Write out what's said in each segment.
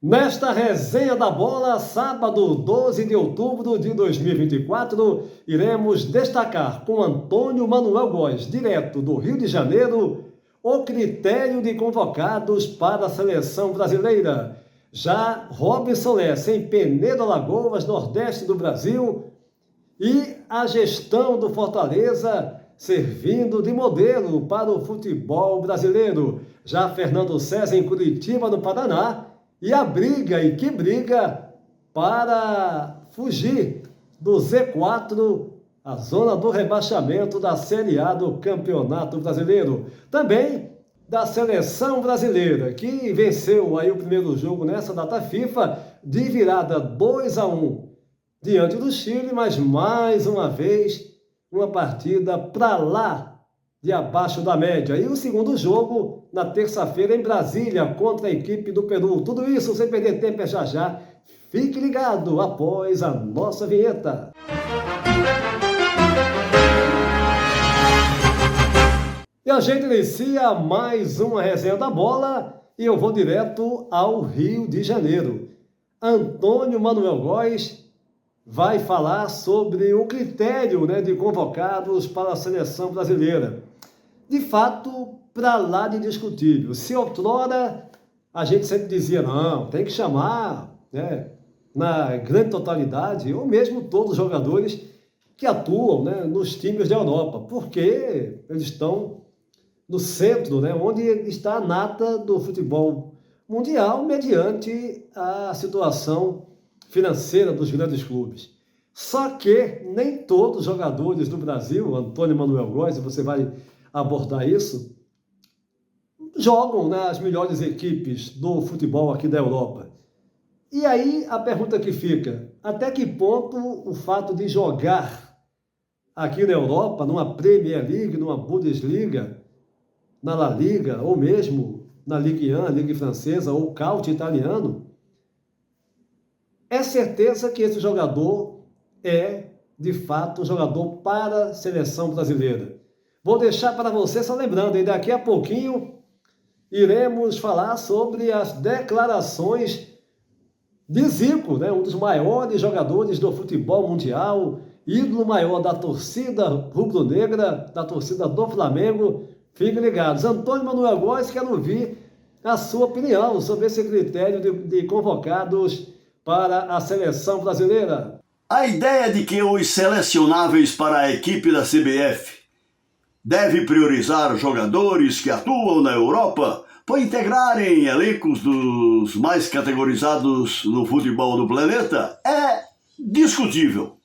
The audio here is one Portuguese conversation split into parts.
Nesta resenha da bola, sábado 12 de outubro de 2024, iremos destacar com Antônio Manuel Góes, direto do Rio de Janeiro, o critério de convocados para a seleção brasileira. Já Robson Lessa, em Penedo, Alagoas, nordeste do Brasil, e a gestão do Fortaleza servindo de modelo para o futebol brasileiro. Já Fernando César, em Curitiba, no Paraná, e a briga, e que briga, para fugir do Z4, a zona do rebaixamento da Série A do Campeonato Brasileiro. Também da seleção brasileira, que venceu aí o primeiro jogo nessa data FIFA, de virada 2-1 diante do Chile, mas mais uma vez, uma partida para lá de abaixo da média. E o segundo jogo, na terça-feira, em Brasília, contra a equipe do Peru. Tudo isso sem perder tempo, é já já. Fique ligado após a nossa vinheta. E a gente inicia mais uma resenha da bola e eu vou direto ao Rio de Janeiro. Antônio Manuel Góes vai falar sobre o critério, de convocados para a seleção brasileira. De fato, para lá de indiscutível. Se outrora a gente sempre dizia, não, tem que chamar, na grande totalidade, ou mesmo todos os jogadores que atuam, nos times da Europa, porque eles estão no centro, onde está a nata do futebol mundial, mediante a situação financeira dos grandes clubes. Só que nem todos os jogadores do Brasil, Antônio Manuel Góes, você vai abordar isso, jogam nas melhores equipes do futebol aqui da Europa. E aí a pergunta que fica, até que ponto o fato de jogar aqui na Europa, numa Premier League, numa Bundesliga, na La Liga, ou mesmo na Ligue 1, Liga Francesa, ou Calcio italiano, é certeza que esse jogador é, de fato, um jogador para a seleção brasileira. Vou deixar para você, só lembrando, e daqui a pouquinho iremos falar sobre as declarações de Zico, um dos maiores jogadores do futebol mundial, ídolo maior da torcida rubro-negra, da torcida do Flamengo. Fiquem ligados. Antônio Manuel Góes, quero ouvir a sua opinião sobre esse critério de convocados para a seleção brasileira. A ideia de que os selecionáveis para a equipe da CBF deve priorizar jogadores que atuam na Europa para integrarem elencos dos mais categorizados no futebol do planeta é discutível.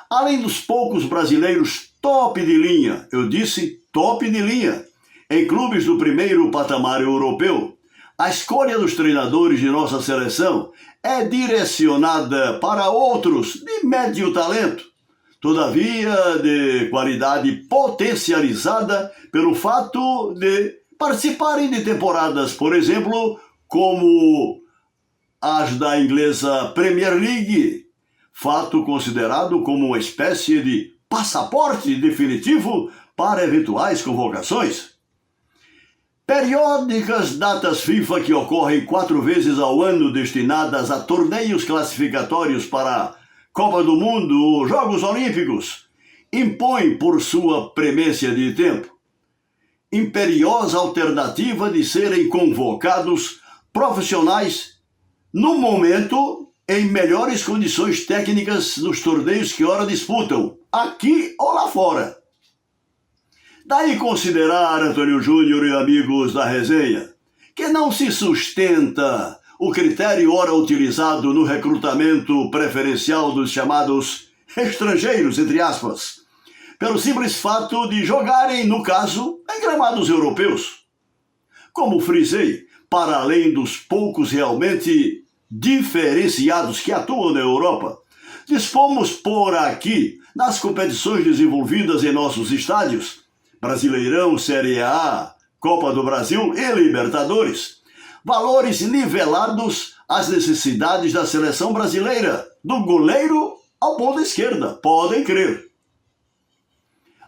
Além dos poucos brasileiros top de linha, eu disse top de linha, em clubes do primeiro patamar europeu, a escolha dos treinadores de nossa seleção é direcionada para outros de médio talento, todavia de qualidade potencializada pelo fato de participarem de temporadas, por exemplo, como as da inglesa Premier League, fato considerado como uma espécie de passaporte definitivo para eventuais convocações. Periódicas datas FIFA que ocorrem 4 vezes ao ano destinadas a torneios classificatórios para Copa do Mundo ou Jogos Olímpicos impõem por sua premência de tempo imperiosa alternativa de serem convocados profissionais no momento em melhores condições técnicas nos torneios que ora disputam, aqui ou lá fora. Daí considerar, Antônio Júnior e amigos da resenha, que não se sustenta o critério ora utilizado no recrutamento preferencial dos chamados estrangeiros, entre aspas, pelo simples fato de jogarem, no caso, em gramados europeus. Como frisei, para além dos poucos realmente diferenciados que atuam na Europa, dispomos por aqui, nas competições desenvolvidas em nossos estádios, Brasileirão, Série A, Copa do Brasil e Libertadores, valores nivelados às necessidades da seleção brasileira, do goleiro ao ponta esquerda, podem crer.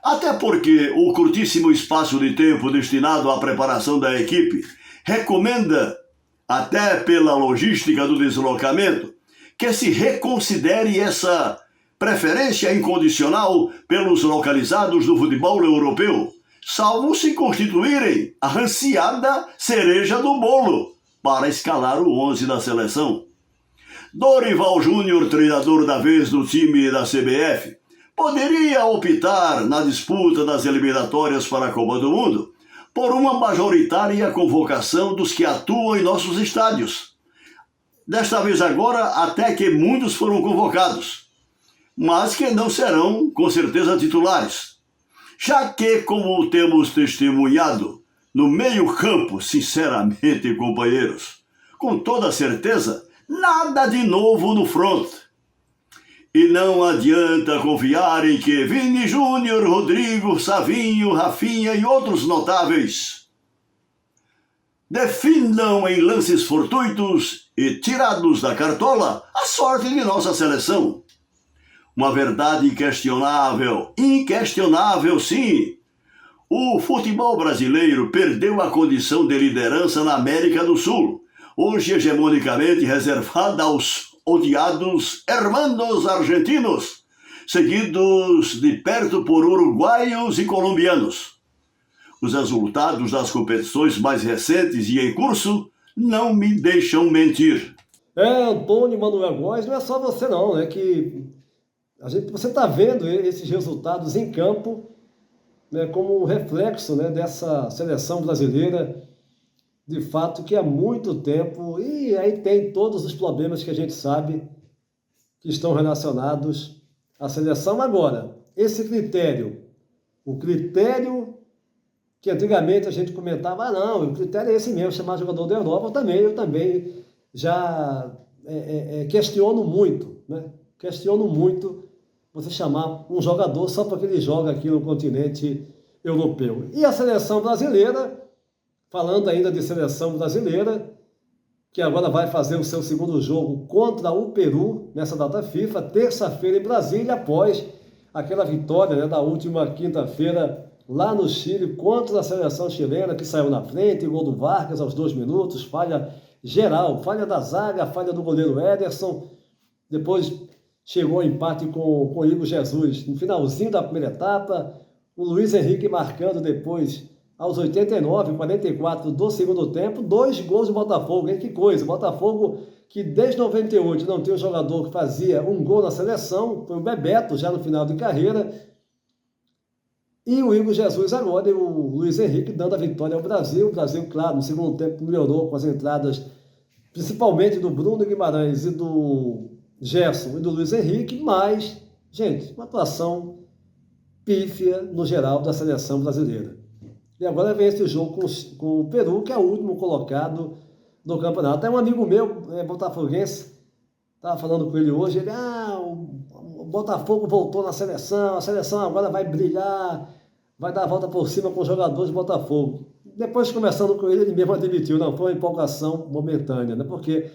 Até porque o curtíssimo espaço de tempo destinado à preparação da equipe recomenda até pela logística do deslocamento, que se reconsidere essa preferência incondicional pelos localizados do futebol europeu, salvo se constituírem a ansiada cereja do bolo para escalar o 11 da seleção. Dorival Júnior, treinador da vez do time da CBF, poderia optar na disputa das eliminatórias para a Copa do Mundo por uma majoritária convocação dos que atuam em nossos estádios. Desta vez agora, até que muitos foram convocados, mas que não serão, com certeza, titulares. Já que, como temos testemunhado, no meio-campo, sinceramente, companheiros, com toda certeza, nada de novo no front. E não adianta confiar em que Vini Júnior, Rodrigo, Savinho, Rafinha e outros notáveis defendam em lances fortuitos e tirados da cartola a sorte de nossa seleção. Uma verdade inquestionável sim. O futebol brasileiro perdeu a condição de liderança na América do Sul, hoje hegemonicamente reservada aos odiados hermanos argentinos, seguidos de perto por uruguaios e colombianos. Os resultados das competições mais recentes e em curso não me deixam mentir. Antônio Manuel Góes, não é só você não, né? Você está vendo esses resultados em campo, né, como um reflexo, né, dessa seleção brasileira, de fato, que há muito tempo, e aí tem todos os problemas que a gente sabe que estão relacionados à seleção. Agora, esse critério, o critério que antigamente a gente comentava, não, o critério é esse mesmo, chamar jogador da Europa, eu também já questiono muito, né? Questiono muito você chamar um jogador só porque ele joga aqui no continente europeu. E a seleção brasileira, falando ainda de seleção brasileira, que agora vai fazer o seu segundo jogo contra o Peru, nessa data FIFA, terça-feira em Brasília, após aquela vitória, né, da última quinta-feira lá no Chile contra a seleção chilena, que saiu na frente, gol do Vargas aos 2 minutos, falha geral, falha da zaga, falha do goleiro Ederson, depois chegou ao empate com o Igor Jesus no finalzinho da primeira etapa, o Luiz Henrique marcando depois aos 89, 44 do segundo tempo, 2 gols do Botafogo, hein? Que coisa, o Botafogo que desde 98 não tem um jogador que fazia um gol na seleção, foi o Bebeto já no final de carreira, e o Igor Jesus agora e o Luiz Henrique dando a vitória ao Brasil. O Brasil, claro, no segundo tempo melhorou com as entradas, principalmente do Bruno Guimarães e do Gerson e do Luiz Henrique, mas, gente, uma atuação pífia no geral da seleção brasileira. E agora vem esse jogo com o Peru, que é o último colocado no campeonato. Até um amigo meu, botafoguense, estava falando com ele hoje, o Botafogo voltou na seleção, a seleção agora vai brilhar, vai dar a volta por cima com os jogadores do Botafogo. Depois, conversando com ele mesmo admitiu, não, foi uma empolgação momentânea, né? Porque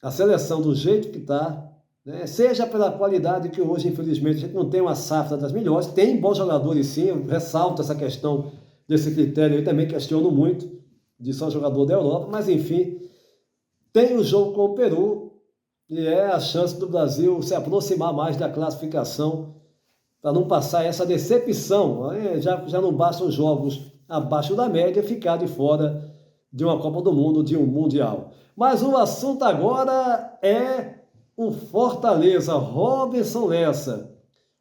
a seleção do jeito que está, né, seja pela qualidade que hoje, infelizmente, a gente não tem uma safra das melhores, tem bons jogadores sim, eu ressalto essa questão desse critério, eu também questiono muito, de só jogador da Europa, mas enfim, tem o jogo com o Peru, e é a chance do Brasil se aproximar mais da classificação, para não passar essa decepção, já não bastam os jogos abaixo da média, ficar de fora de uma Copa do Mundo, de um Mundial. Mas o assunto agora é o Fortaleza, Robinson Lessa,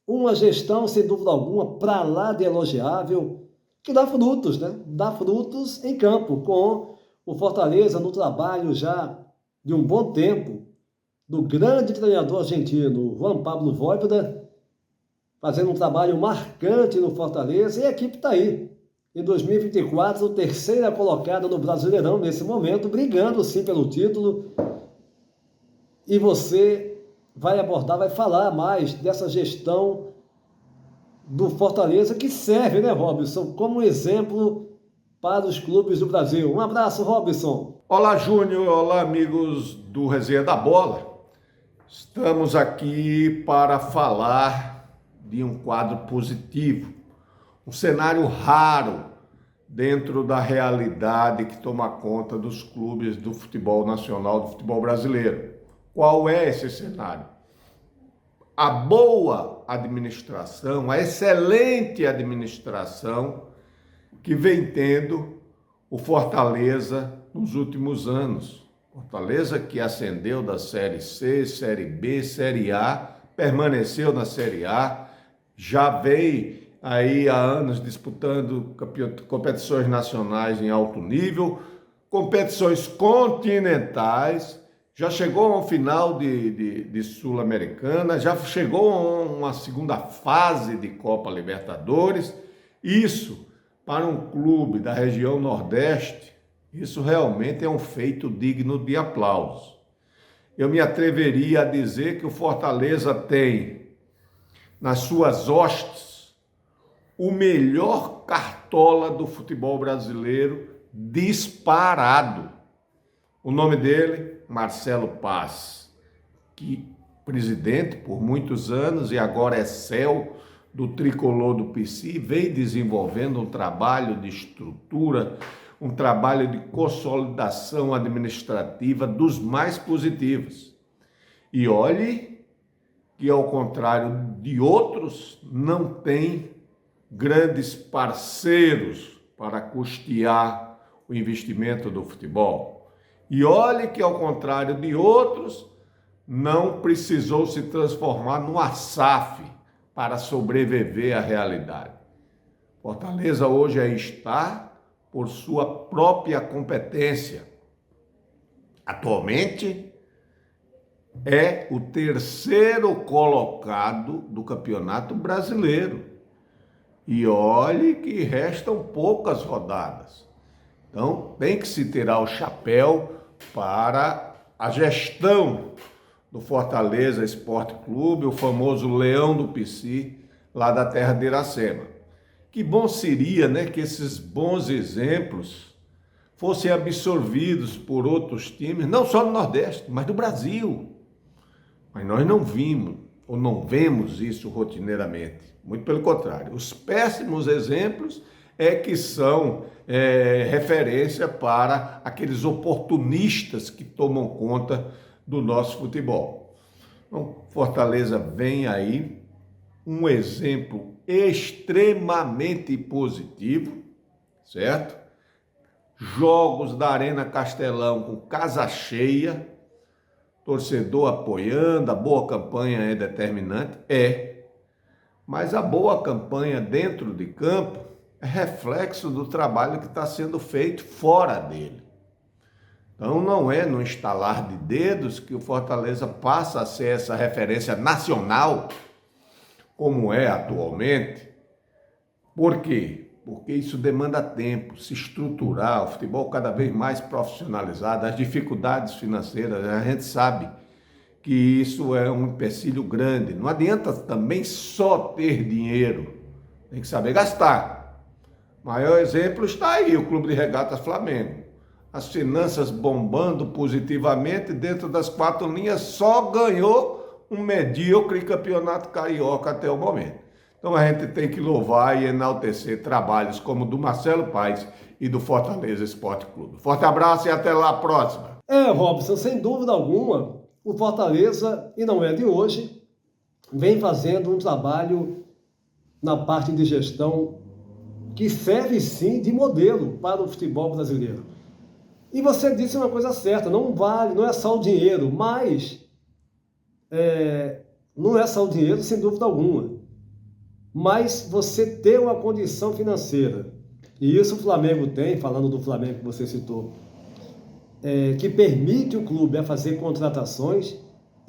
uma gestão, sem dúvida alguma, para lá de elogiável, que dá frutos, né? Dá frutos em campo, com o Fortaleza no trabalho já de um bom tempo, do grande treinador argentino Juan Pablo Voivoda, fazendo um trabalho marcante no Fortaleza, e a equipe está aí. Em 2024, terceira colocada no Brasileirão nesse momento, brigando sim pelo título. E você vai abordar, vai falar mais dessa gestão do Fortaleza, que serve, né, Robson, como um exemplo para os clubes do Brasil. Um abraço, Robson. Olá, Júnior. Olá, amigos do Resenha da Bola. Estamos aqui para falar de um quadro positivo, um cenário raro dentro da realidade que toma conta dos clubes do futebol nacional, do futebol brasileiro. Qual é esse cenário? A boa administração, a excelente administração que vem tendo o Fortaleza nos últimos anos. Fortaleza que ascendeu da Série C, Série B, Série A, permaneceu na Série A, já vem aí há anos disputando competições nacionais em alto nível, competições continentais, já chegou ao final de Sul-Americana, já chegou a uma segunda fase de Copa Libertadores. Isso, para um clube da região Nordeste, isso realmente é um feito digno de aplauso. Eu me atreveria a dizer que o Fortaleza tem, nas suas hostes, o melhor cartola do futebol brasileiro disparado. O nome dele, Marcelo Paz, que presidente por muitos anos e agora é CEO do Tricolor do PC, vem desenvolvendo um trabalho de estrutura, um trabalho de consolidação administrativa dos mais positivos. E olhe que, ao contrário de outros, não tem grandes parceiros para custear o investimento do futebol. E olhe que, ao contrário de outros, não precisou se transformar numa SAF para sobreviver à realidade. Fortaleza hoje está por sua própria competência. Atualmente, é o terceiro colocado do Campeonato Brasileiro. E olhe que restam poucas rodadas. Então, tem que se tirar o chapéu para a gestão do Fortaleza Esporte Clube, o famoso Leão do PC, lá da terra de Iracema. Que bom seria, né, que esses bons exemplos fossem absorvidos por outros times, não só do Nordeste, mas do Brasil. Mas nós não vimos, ou não vemos isso rotineiramente. Muito pelo contrário. Os péssimos exemplos é que são referência para aqueles oportunistas que tomam conta do nosso futebol. Então, Fortaleza vem aí um exemplo extremamente positivo, certo? Jogos da Arena Castelão com casa cheia, torcedor apoiando, a boa campanha é determinante, mas a boa campanha dentro de campo é reflexo do trabalho que está sendo feito fora dele. Então não é no estalar de dedos que o Fortaleza passa a ser essa referência nacional, como é atualmente. Por quê? Porque isso demanda tempo, se estruturar, o futebol cada vez mais profissionalizado, as dificuldades financeiras, a gente sabe que isso é um empecilho grande. Não adianta também só ter dinheiro, tem que saber gastar. O maior exemplo está aí, o Clube de Regatas Flamengo. As finanças bombando positivamente, dentro das quatro linhas, só ganhou um medíocre campeonato carioca até o momento. Então a gente tem que louvar e enaltecer trabalhos como o do Marcelo Paes e do Fortaleza Esporte Clube. Forte abraço e até lá a próxima. Robson, sem dúvida alguma, o Fortaleza, e não é de hoje, vem fazendo um trabalho na parte de gestão que serve sim de modelo para o futebol brasileiro. E você disse uma coisa certa, não vale, não é só o dinheiro, mas não é só o dinheiro, sem dúvida alguma, mas você ter uma condição financeira, e isso o Flamengo tem, falando do Flamengo que você citou, que permite o clube a fazer contratações,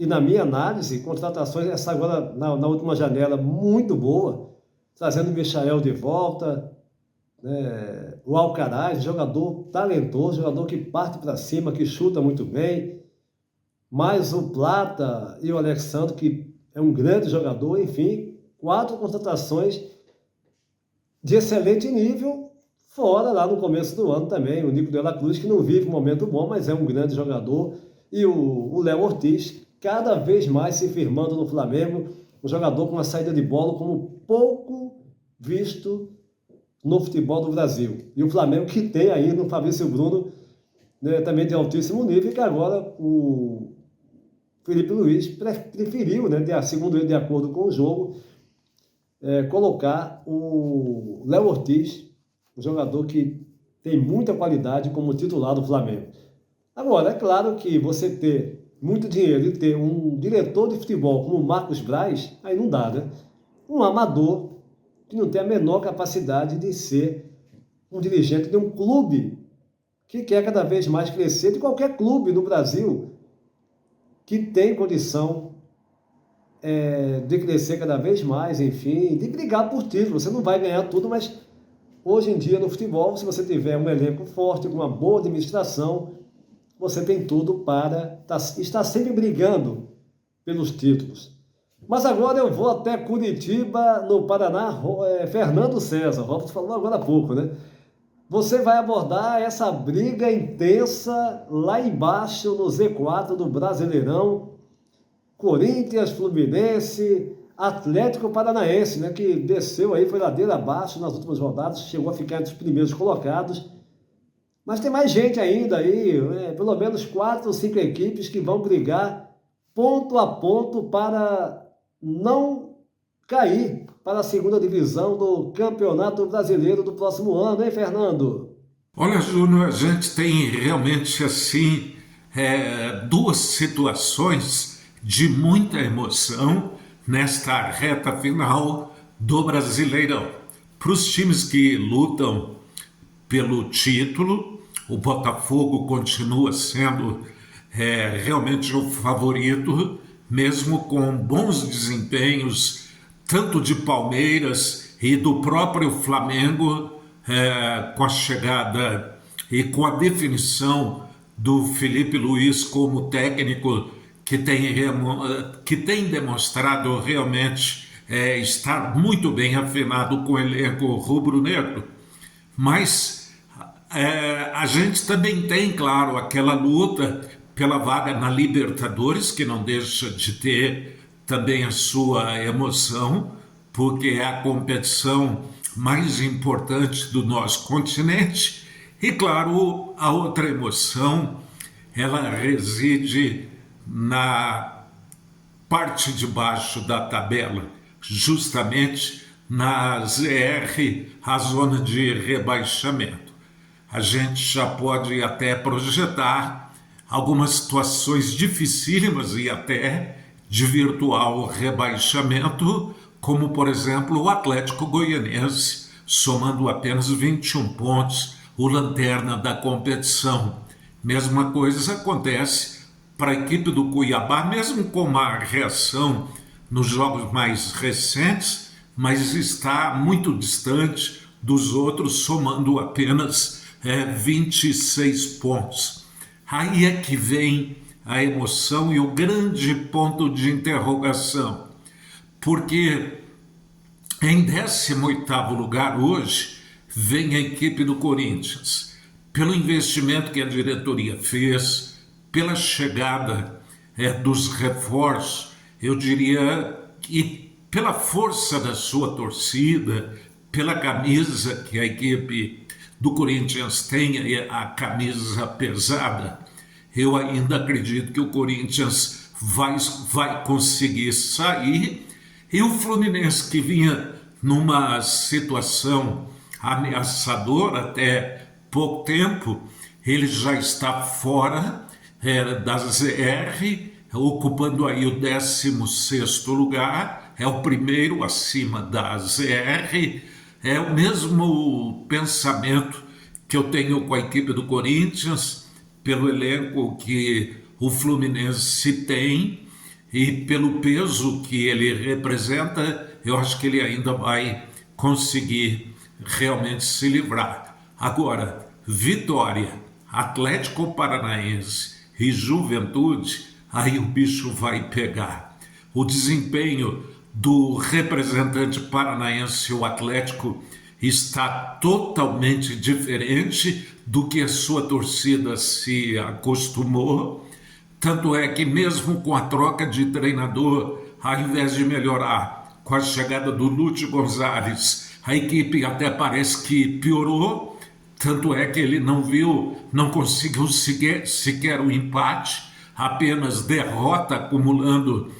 e na minha análise, contratações, essa agora na última janela muito boa, trazendo o Michael de volta, o Alcaraz, jogador talentoso, jogador que parte para cima, que chuta muito bem, mais o Plata e o Alexandre, que é um grande jogador, enfim, 4 contratações de excelente nível, fora lá no começo do ano também, o Nico de la Cruz, que não vive um momento bom, mas é um grande jogador, e o Léo Ortiz, cada vez mais se firmando no Flamengo, um jogador com uma saída de bola como pouco visto no futebol do Brasil. E o Flamengo que tem aí no Fabrício Bruno, né, também de altíssimo nível, que agora o Felipe Luiz preferiu, né, segundo ele, de acordo com o jogo, colocar o Léo Ortiz, um jogador que tem muita qualidade como titular do Flamengo. Agora, é claro que você ter muito dinheiro e ter um diretor de futebol como o Marcos Braz, aí não dá, né? Um amador que não tem a menor capacidade de ser um dirigente de um clube que quer cada vez mais crescer, de qualquer clube no Brasil que tem condição de crescer cada vez mais, enfim, de brigar por título. Você não vai ganhar tudo, mas hoje em dia no futebol, se você tiver um elenco forte, com uma boa administração, você tem tudo para estar sempre brigando pelos títulos. Mas agora eu vou até Curitiba, no Paraná. Fernando César, o Robson falou agora há pouco, né? Você vai abordar essa briga intensa lá embaixo no Z4 do Brasileirão. Corinthians, Fluminense, Atlético Paranaense, né? Que desceu aí, foi ladeira abaixo nas últimas rodadas, chegou a ficar entre os primeiros colocados. Mas tem mais gente ainda aí, pelo menos 4 ou 5 equipes que vão brigar ponto a ponto para não cair para a segunda divisão do Campeonato Brasileiro do próximo ano, hein, Fernando? Olha, Júnior, a gente tem realmente assim duas situações de muita emoção nesta reta final do Brasileirão. Para os times que lutam pelo título, o Botafogo continua sendo realmente o favorito, mesmo com bons desempenhos, tanto de Palmeiras e do próprio Flamengo, com a chegada e com a definição do Felipe Luiz como técnico que tem demonstrado realmente estar muito bem afinado com o elenco rubro-negro. Mas a gente também tem, claro, aquela luta pela vaga na Libertadores, que não deixa de ter também a sua emoção, porque é a competição mais importante do nosso continente. E, claro, a outra emoção, ela reside na parte de baixo da tabela, justamente na ZR, a zona de rebaixamento. A gente já pode até projetar algumas situações dificílimas e até de virtual rebaixamento, como, por exemplo, o Atlético Goianiense, somando apenas 21 pontos, o lanterna da competição. Mesma coisa acontece para a equipe do Cuiabá, mesmo com uma reação nos jogos mais recentes, mas está muito distante dos outros, somando apenas 26 pontos. Aí é que vem a emoção e o grande ponto de interrogação, porque em 18º lugar hoje vem a equipe do Corinthians, pelo investimento que a diretoria fez, pela chegada dos reforços, eu diria, e pela força da sua torcida, pela camisa que a equipe do Corinthians tem, a camisa pesada, eu ainda acredito que o Corinthians vai conseguir sair. E o Fluminense, que vinha numa situação ameaçadora até pouco tempo, ele já está fora da ZR, ocupando aí o 16º lugar, é o primeiro acima da ZR. É o mesmo pensamento que eu tenho com a equipe do Corinthians, pelo elenco que o Fluminense tem e pelo peso que ele representa. Eu acho que ele ainda vai conseguir realmente se livrar. Agora, Vitória, Atlético Paranaense e Juventude, aí o bicho vai pegar. O desempenho do representante paranaense, o Atlético, está totalmente diferente do que a sua torcida se acostumou. Tanto é que mesmo com a troca de treinador, ao invés de melhorar com a chegada do Lúcio Gonzalez, a equipe até parece que piorou, tanto é que ele não conseguiu sequer o empate, apenas derrota acumulando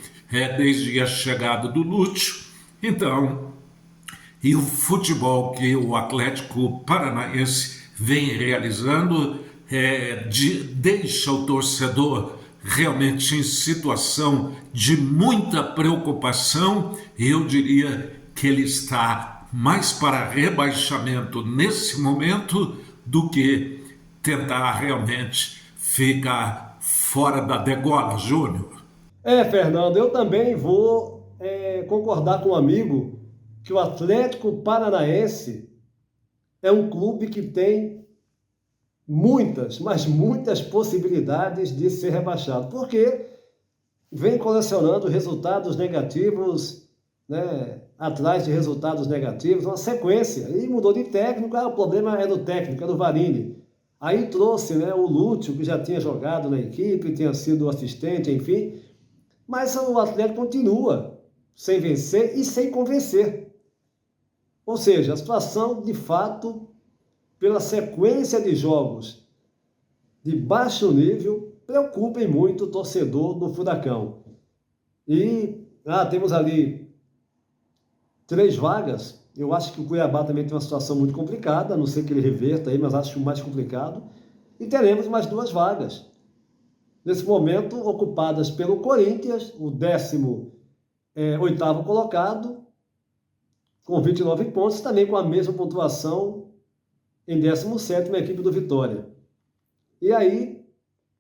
desde a chegada do Lúcio. Então, e o futebol que o Atlético Paranaense vem realizando deixa o torcedor realmente em situação de muita preocupação. Eu diria que ele está mais para rebaixamento nesse momento do que tentar realmente ficar fora da degola, Júnior. Fernando, eu também vou concordar com um amigo que o Atlético Paranaense é um clube que tem muitas, mas muitas possibilidades de ser rebaixado, porque vem colecionando resultados negativos, né, atrás de resultados negativos, uma sequência, e mudou de técnico. O problema é do técnico, é do Varini. Aí trouxe, né, o Lúcio, que já tinha jogado na equipe, tinha sido assistente, enfim, mas o Atlético continua sem vencer e sem convencer. Ou seja, a situação, de fato, pela sequência de jogos de baixo nível, preocupem muito o torcedor do Furacão. E temos ali 3 vagas. Eu acho que o Cuiabá também tem uma situação muito complicada, a não ser que ele reverta aí, mas acho mais complicado. E teremos mais 2 vagas. Nesse momento, ocupadas pelo Corinthians, o 18º colocado, com 29 pontos, também com a mesma pontuação em 17º, a equipe do Vitória. E aí,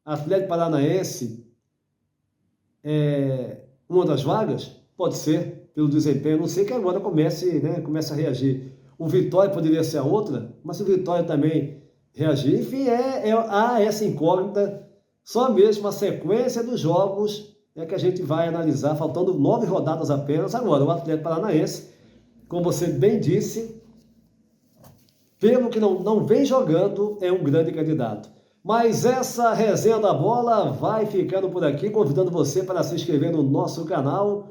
Atlético Paranaense, uma das vagas, pode ser, pelo desempenho, não sei que agora comece a reagir. O Vitória poderia ser a outra, mas se o Vitória também reagir, enfim, há essa incógnita, só mesmo a sequência dos jogos é que a gente vai analisar, faltando 9 rodadas apenas. Agora, o Atlético Paranaense, como você bem disse, pelo que não vem jogando, é um grande candidato. Mas essa resenha da bola vai ficando por aqui, convidando você para se inscrever no nosso canal,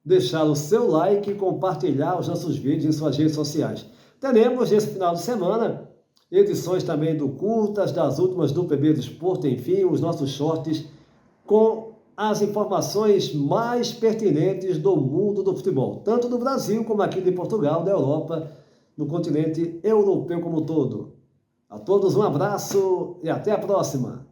deixar o seu like e compartilhar os nossos vídeos em suas redes sociais. Teremos nesse final de semana edições também do Curtas, das últimas do PB do Esporte, enfim, os nossos shorts com as informações mais pertinentes do mundo do futebol, tanto do Brasil como aqui de Portugal, da Europa, no continente europeu como um todo. A todos um abraço e até a próxima!